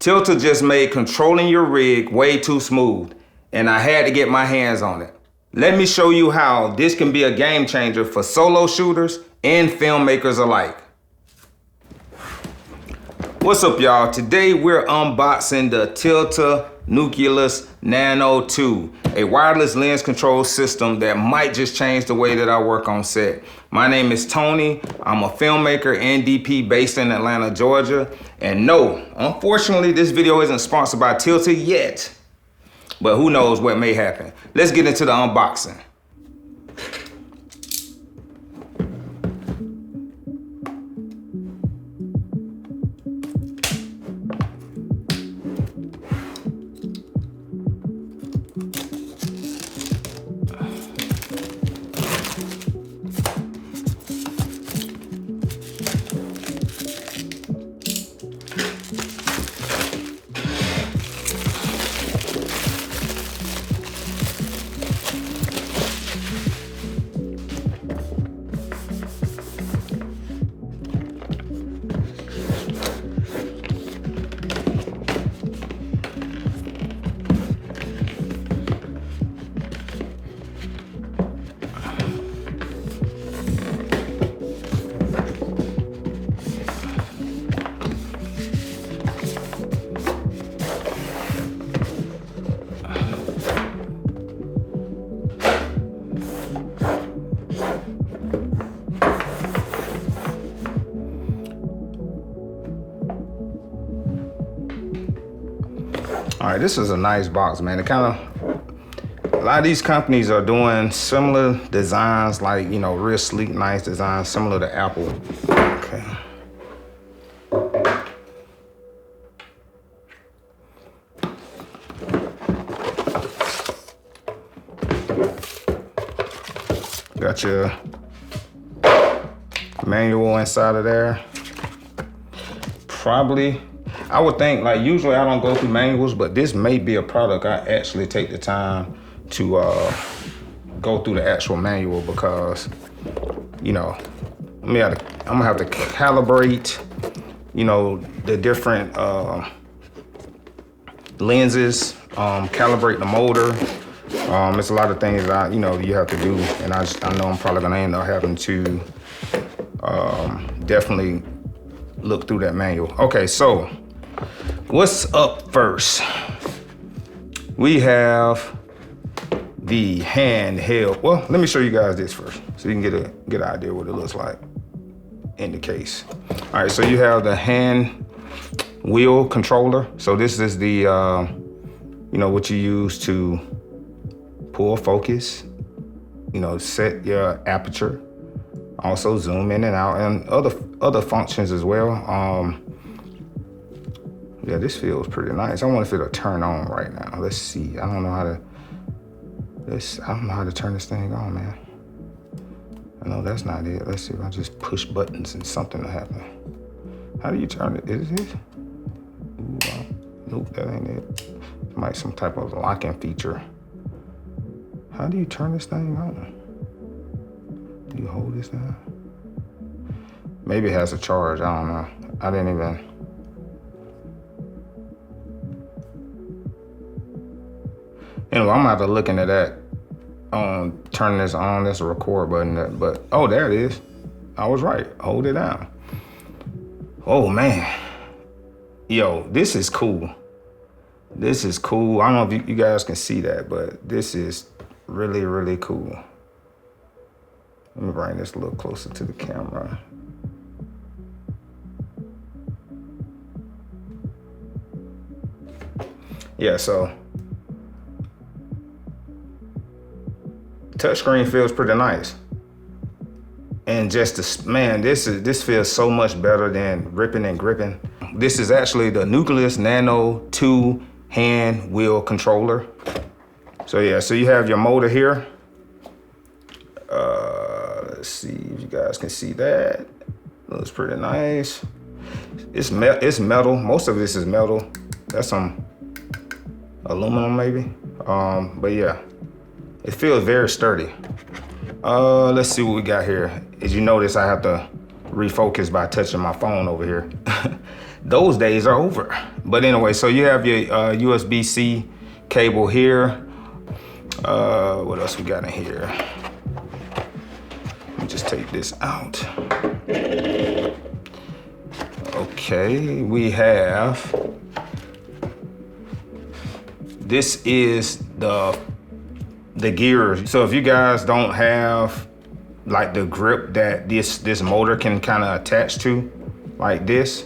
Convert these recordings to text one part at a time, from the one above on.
Tilta just made controlling your rig way too smooth, and I had to get my hands on it. Let me show you how this can be a game changer for solo shooters and filmmakers alike. What's up, y'all? Today we're unboxing the Tilta Nucleus Nano II, a wireless lens control system that might just change the way that I work on set. My name is Tony. I'm a filmmaker and DP based in Atlanta, Georgia. And no, unfortunately, this video isn't sponsored by Tilta yet, but who knows what may happen. Let's get into the unboxing. All right, this is a nice box, man. A lot of these companies are doing similar designs, like, you know, real sleek, nice designs, similar to Apple. Okay. Got your manual inside of there. Probably, I would think, like, usually I don't go through manuals, but this may be a product I actually take the time to go through the actual manual, because, you know, I'm gonna have to calibrate, you know, the different lenses, calibrate the motor. It's a lot of things that you have to do, and I know I'm probably gonna end up having to definitely look through that manual. Okay, so what's up first? We have the handheld. Well, let me show you guys this first, so you can get an idea what it looks like in the case. All right, so you have the hand wheel controller. So this is the, what you use to pull focus, set your aperture, also zoom in and out, and other functions as well. Yeah, this feels pretty nice. I wonder if it'll turn on right now. Let's see. I don't know how to turn this thing on, man. I know that's not it. Let's see if I just push buttons and something will happen. How do you turn it? Is it? Ooh, nope, that ain't it. It might be some type of locking feature. How do you turn this thing on? Do you hold this down? Maybe it has a charge, I don't know. I didn't even. Anyway, I'm gonna have to look into that. Turning this on, there's a record button, but oh, there it is. I was right, hold it down. Oh man, yo, this is cool. This is cool. I don't know if you guys can see that, but this is really, really cool. Let me bring this a little closer to the camera. Yeah, so touchscreen feels pretty nice. And just this feels so much better than ripping and gripping. This is actually the Nucleus Nano II hand wheel controller. So yeah, so you have your motor here. Let's see if you guys can see that. Looks pretty nice. It's metal. Most of this is metal. That's some aluminum maybe. But yeah, it feels very sturdy. Let's see what we got here. As you notice, I have to refocus by touching my phone over here. those days are over. But anyway, so you have your USB-C cable here. What else we got in here? Let me just take this out. Okay, we have, this is the gears. So if you guys don't have like the grip that this motor can kind of attach to, like this,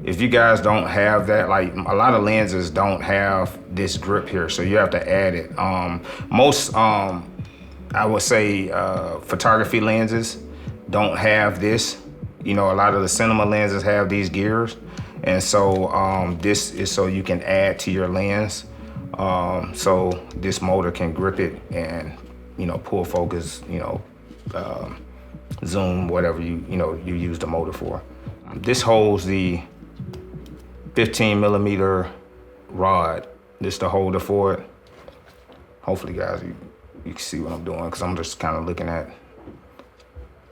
if you guys don't have that, like a lot of lenses don't have this grip here, so you have to add it. Most, I would say photography lenses don't have this. You know, a lot of the cinema lenses have these gears. And so this is so you can add to your lens. So this motor can grip it and, you know, pull focus, you know, zoom, whatever you use the motor for. This holds the 15mm rod. This is the holder for it. Hopefully guys, you can see what I'm doing, because I'm just kind of looking at.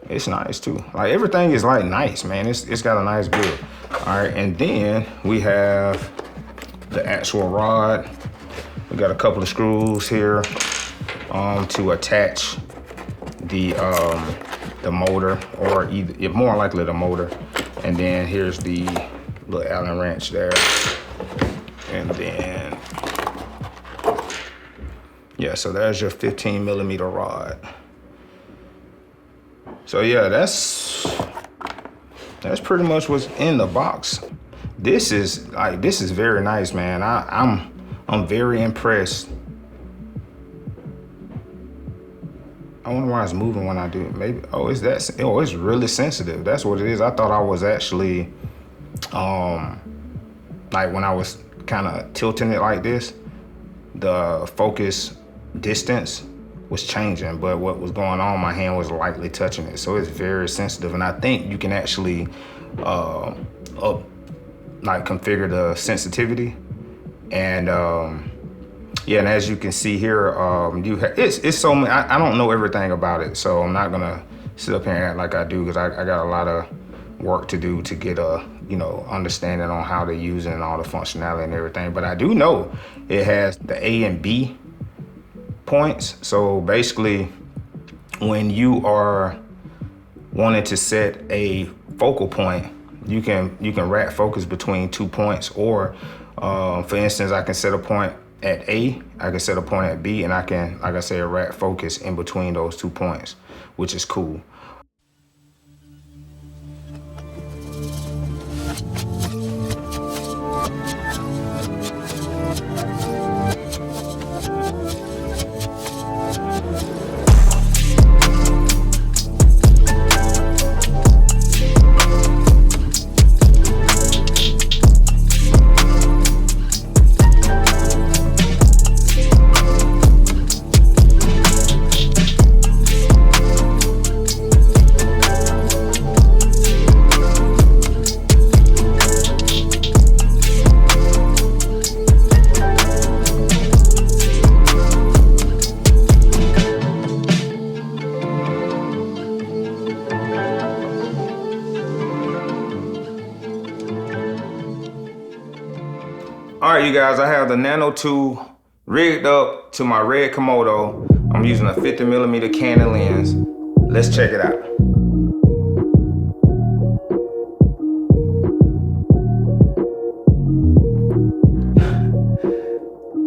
It's nice too. Like everything is like nice, man. It's got a nice build. All right, and then we have the actual rod. We got a couple of screws here to attach the motor, or more likely the motor. And then here's the little Allen wrench there. And then, yeah, so there's your 15mm rod. So yeah, that's pretty much what's in the box. This is very nice, man. I'm very impressed. I wonder why it's moving when I do it. Maybe, it's really sensitive. That's what it is. I thought I was actually, like when I was kind of tilting it like this, the focus distance was changing, but what was going on, my hand was lightly touching it. So it's very sensitive. And I think you can actually configure the sensitivity. And yeah, and as you can see here, it's so many, I don't know everything about it, so I'm not gonna sit up here and act like I do, because I got a lot of work to do to get a understanding on how to use it and all the functionality and everything. But I do know it has the A and B points. So basically, when you are wanting to set a focal point, you can rack focus between 2 points, or for instance, I can set a point at A, I can set a point at B, and I can, like I said, rack focus in between those 2 points, which is cool. All right, you guys, I have the Nano II rigged up to my RED Komodo. I'm using a 50mm Canon lens. Let's check it out.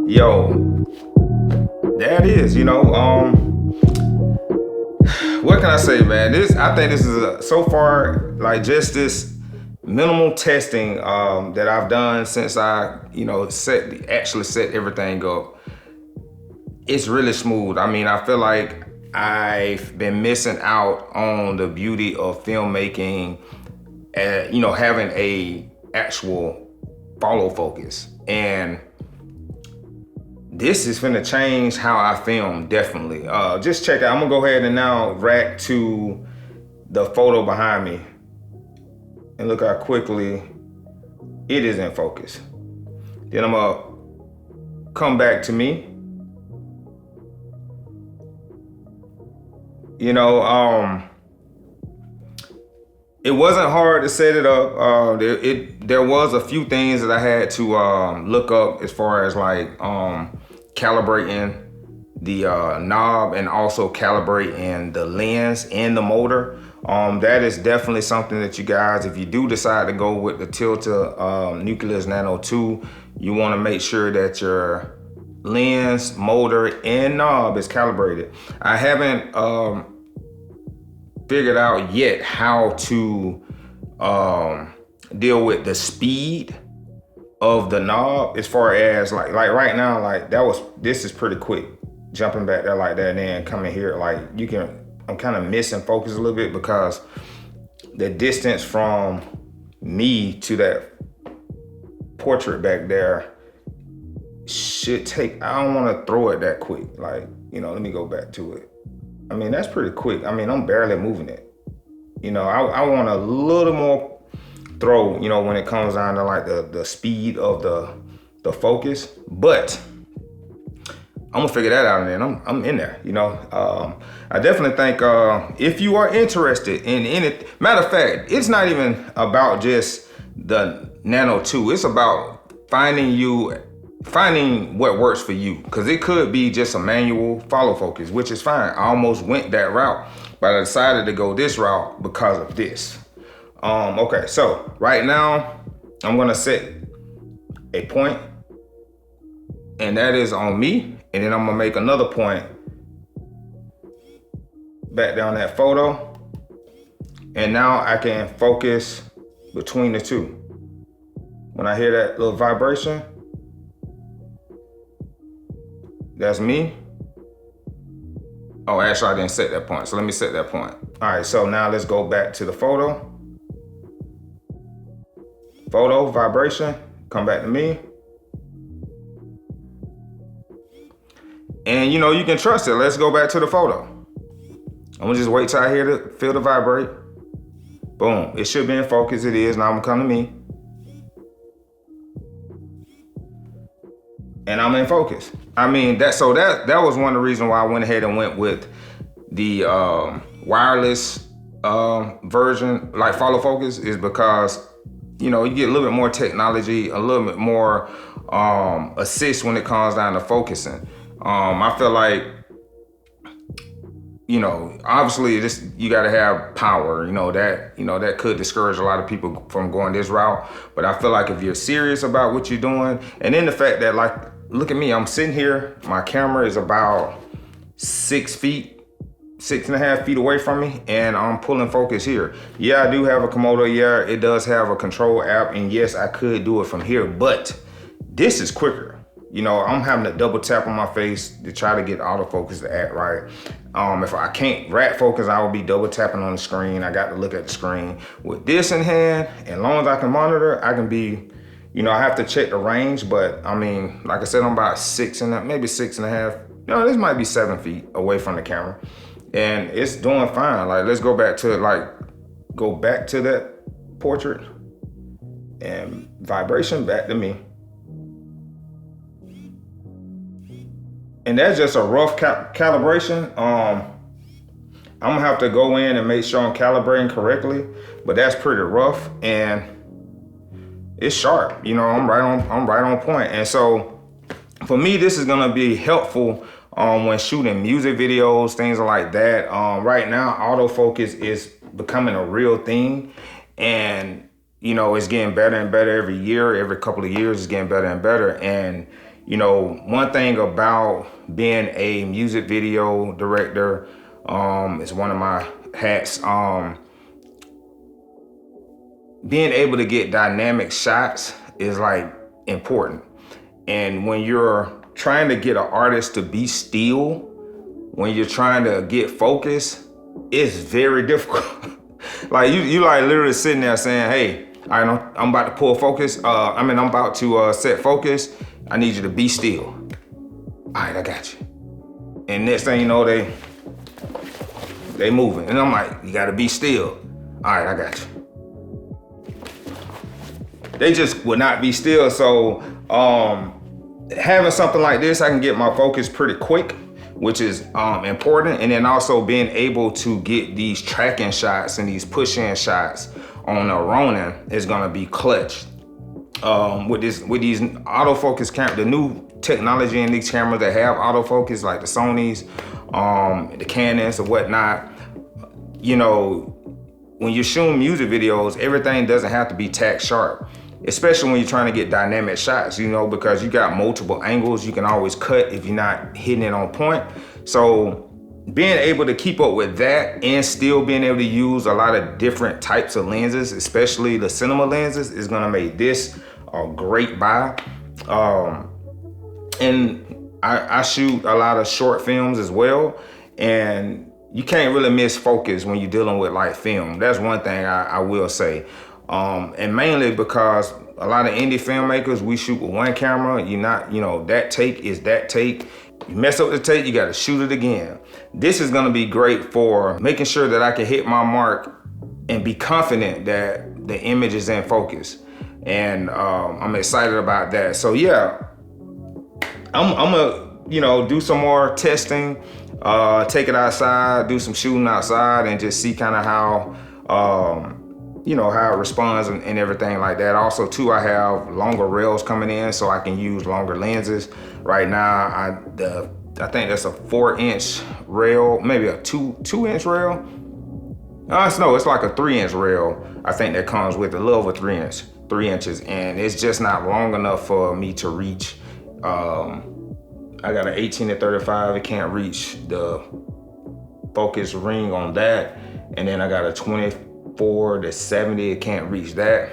Yo, there it is, what can I say, man? I think this is so far, like, just this minimal testing that I've done since I, actually set everything up. It's really smooth. I mean, I feel like I've been missing out on the beauty of filmmaking, having a actual follow focus. And this is gonna change how I film, definitely. Just check out, I'm gonna go ahead and now rack to the photo behind me. And look how quickly it is in focus. Then I'm gonna come back to me. It wasn't hard to set it up. there was a few things that I had to look up as far as like calibrating the knob and also calibrating the lens and the motor. That is definitely something that you guys, if you do decide to go with the Tilta Nucleus Nano II, you want to make sure that your lens, motor, and knob is calibrated. I haven't figured out yet how to deal with the speed of the knob as far as like right now, like this is pretty quick, jumping back there like that and then coming here. Like I'm kind of missing focus a little bit because the distance from me to that portrait back there should take, I don't want to throw it that quick. Like, let me go back to it. I mean, that's pretty quick. I mean, I'm barely moving it. I want a little more throw, when it comes down to like the speed of the focus, but I'm gonna figure that out and then I'm in there, I definitely think if you are interested in it, matter of fact, it's not even about just the Nano 2, it's about finding what works for you, because it could be just a manual follow focus, which is fine. I almost went that route, but I decided to go this route because of this. Okay, so right now I'm gonna set a point, and that is on me, and then I'm gonna make another point back down that photo, and now I can focus between the two. When I hear that little vibration, that's me. Oh, actually I didn't set that point, so let me set that point. All right, so now let's go back to the photo. Photo, vibration, come back to me. And you can trust it. Let's go back to the photo. I'm gonna just wait till I hear the feel the vibrate. Boom, it should be in focus. It is. Now I'm gonna come to me. And I'm in focus. I mean, that was one of the reasons why I went ahead and went with the wireless version, like follow focus, is because you get a little bit more technology, a little bit more assist when it comes down to focusing. I feel like, obviously you got to have power, that could discourage a lot of people from going this route. But I feel like if you're serious about what you're doing, and then the fact that, like, look at me, I'm sitting here, my camera is about 6.5 feet away from me, and I'm pulling focus here. Yeah, I do have a Komodo. Yeah, it does have a control app, and yes, I could do it from here, but this is quicker. I'm having to double tap on my face to try to get autofocus to act right. If I can't rat focus, I will be double tapping on the screen. I got to look at the screen. With this in hand, as long as I can monitor, I can be, I have to check the range, but I mean, like I said, I'm about 6.5, this might be 7 feet away from the camera. And it's doing fine. Like, let's go back to that portrait and vibration back to me. And that's just a rough calibration. I'm gonna have to go in and make sure I'm calibrating correctly, but that's pretty rough and it's sharp. I'm right on point. And so for me, this is gonna be helpful when shooting music videos, things like that. Right now, autofocus is becoming a real thing, and it's getting better and better every year. Every couple of years, it's getting better and better. And one thing about being a music video director, is one of my hats. Being able to get dynamic shots is like important. And when you're trying to get an artist to be still, when you're trying to get focus, it's very difficult. Like you like literally sitting there saying, hey, I'm about to pull focus. I'm about to set focus. I need you to be still. All right, I got you. And next thing you know, they moving. And I'm like, you gotta be still. All right, I got you. They just would not be still. So having something like this, I can get my focus pretty quick, which is important. And then also being able to get these tracking shots and these push-in shots on a Ronin is gonna be clutch. with these autofocus cameras, the new technology in these cameras that have autofocus, like the Sonys, the Canons or whatnot. You know, when you're shooting music videos, everything doesn't have to be tack sharp, especially when you're trying to get dynamic shots, you know, because you got multiple angles. You can always cut if you're not hitting it on point. So being able to keep up with that and still being able to use a lot of different types of lenses, especially the cinema lenses, is gonna make this a great buy. And I shoot a lot of short films as well, and you can't really miss focus when you're dealing with like film. That's one thing I will say. And mainly because a lot of indie filmmakers, we shoot with one camera. You're not, you know, that take is that take. You mess up the take, you gotta shoot it again. This is gonna be great for making sure that I can hit my mark and be confident that the image is in focus. And I'm excited about that. So yeah, I'm gonna, you know, do some more testing, take it outside, do some shooting outside, and just see kind of how, you know, how it responds and everything like that. Also too, I have longer rails coming in, so I can use longer lenses. Right now, I think that's a 4-inch rail, maybe a 2-inch rail. No, it's like a 3-inch rail. I think that comes with a little over 3 inches, and it's just not long enough for me to reach. I got an 18 to 35. It can't reach the focus ring on that, and then I got a 24 to 70. It can't reach that.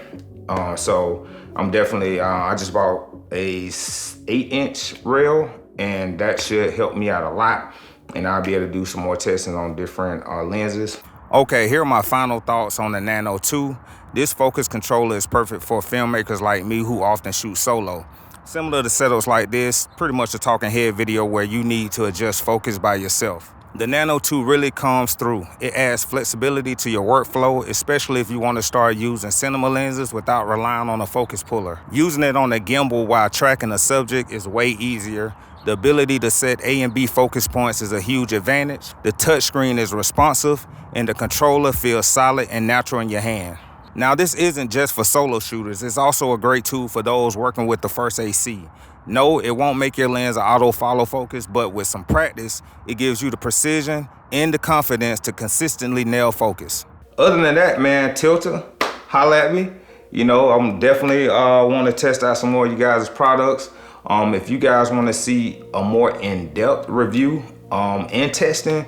So I'm definitely. I just bought a 8-inch rail, and that should help me out a lot, and I'll be able to do some more testing on different lenses. Okay, here are my final thoughts on the Nano II. This focus controller is perfect for filmmakers like me who often shoot solo. Similar to setups like this, pretty much a talking head video where you need to adjust focus by yourself. The Nano II really comes through. It adds flexibility to your workflow, especially if you want to start using cinema lenses without relying on a focus puller. Using it on a gimbal while tracking a subject is way easier. The ability to set A and B focus points is a huge advantage. The touchscreen is responsive, and the controller feels solid and natural in your hand. Now, this isn't just for solo shooters. It's also a great tool for those working with the first AC. No, it won't make your lens auto follow focus, but with some practice, it gives you the precision and the confidence to consistently nail focus. Other than that, man, Tilta, holla at me. You know, I'm definitely want to test out some more of you guys' products. If you guys want to see a more in-depth review and testing,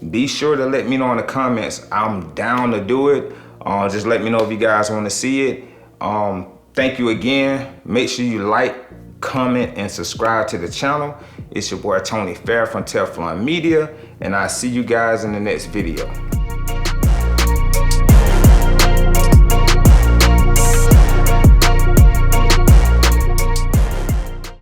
be sure to let me know in the comments. I'm down to do it. Just let me know if you guys want to see it. Thank you again. Make sure you like, comment, and subscribe to the channel. It's your boy Tony Fair from Teflon Media, and I'll see you guys in the next video.